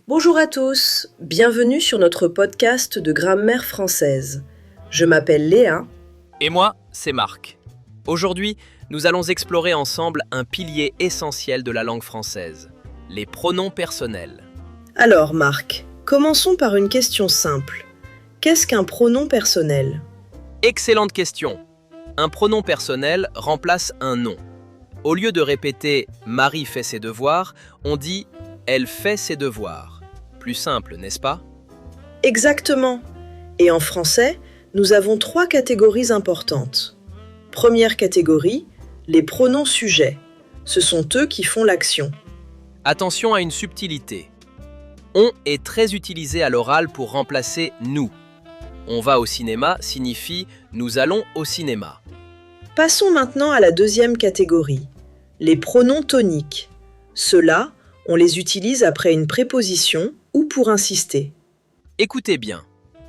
Bonjour à tous, bienvenue sur notre podcast de grammaire française. Je m'appelle Léa. Et moi, c'est Marc. Aujourd'hui, nous allons explorer ensemble un pilier essentiel de la langue française, les pronoms personnels. Alors Marc, commençons par une question simple. Qu'est-ce qu'un pronom personnel? Excellente question. Un pronom personnel remplace un nom. Au lieu de répéter « Marie fait ses devoirs », on dit « Elle fait ses devoirs ». Plus simple, n'est-ce pas? Exactement. Et en français, nous avons 3 catégories importantes. Première catégorie, les pronoms sujets. Ce sont eux qui font l'action. Attention à une subtilité. On est très utilisé à l'oral pour remplacer nous. On va au cinéma signifie nous allons au cinéma. Passons maintenant à la deuxième catégorie, les pronoms toniques. Ceux-là, on les utilise après une préposition ou pour insister. Écoutez bien.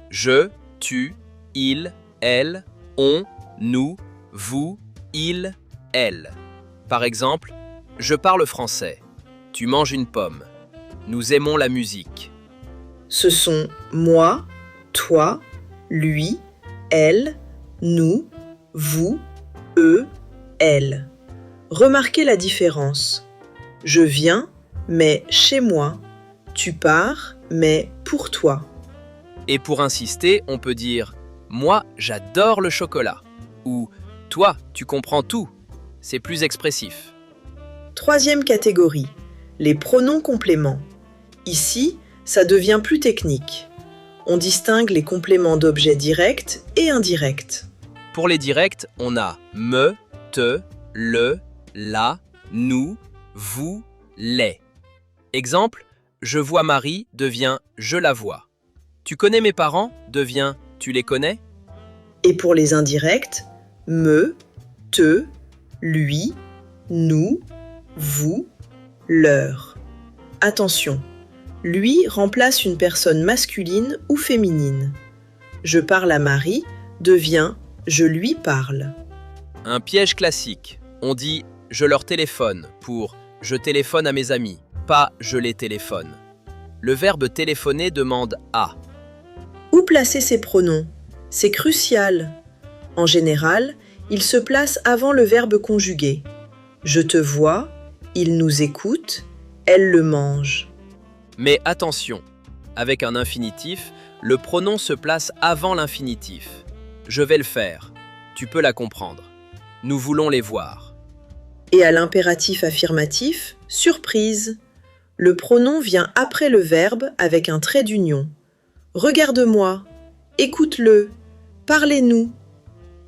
Je, tu, il, elle, on, nous, vous, il, elle. Par exemple, je parle français. Tu manges une pomme. Nous aimons la musique. Ce sont moi, toi, lui, elle, nous, vous, eux, elle. Remarquez la différence. Je viens, mais chez moi. Tu pars, mais pour toi. Et pour insister, on peut dire « Moi, j'adore le chocolat » ou « Toi, tu comprends tout ». C'est plus expressif. Troisième catégorie, les pronoms compléments. Ici, ça devient plus technique. On distingue les compléments d'objets directs et indirects. Pour les directs, on a « me »,« te »,« le »,« la »,« nous »,« vous »,« les ». Exemple, je vois Marie devient je la vois. Tu connais mes parents devient tu les connais. Et pour les indirects, me, te, lui, nous, vous, leur. Attention, lui remplace une personne masculine ou féminine. Je parle à Marie devient je lui parle. Un piège classique. On dit je leur téléphone pour je téléphone à mes amis. Pas je les téléphone. Le verbe téléphoner demande à. Où placer ces pronoms? C'est crucial. En général, ils se placent avant le verbe conjugué. Je te vois, il nous écoute, elle le mange. Mais attention, avec un infinitif, le pronom se place avant l'infinitif. Je vais le faire. Tu peux la comprendre. Nous voulons les voir. Et à l'impératif affirmatif, surprise. Le pronom vient après le verbe avec un trait d'union. Regarde-moi, écoute-le, parlez-nous.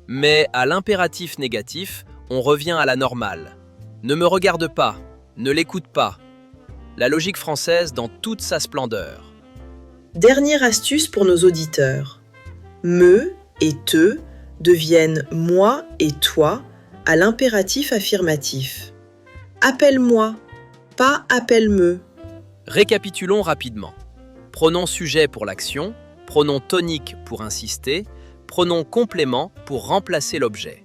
Mais à l'impératif négatif, on revient à la normale. Ne me regarde pas, ne l'écoute pas. La logique française dans toute sa splendeur. Dernière astuce pour nos auditeurs. Me et te deviennent moi et toi à l'impératif affirmatif. Appelle-moi, pas appelle-me. Récapitulons rapidement. Pronom sujet pour l'action, pronom tonique pour insister, pronom complément pour remplacer l'objet.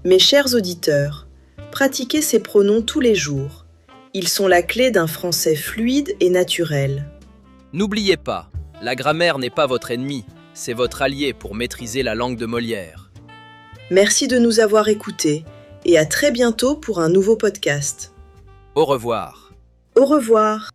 Mes chers auditeurs, pratiquez ces pronoms tous les jours. Ils sont la clé d'un français fluide et naturel. N'oubliez pas, la grammaire n'est pas votre ennemi, c'est votre allié pour maîtriser la langue de Molière. Merci de nous avoir écoutés et à très bientôt pour un nouveau podcast. Au revoir. Au revoir.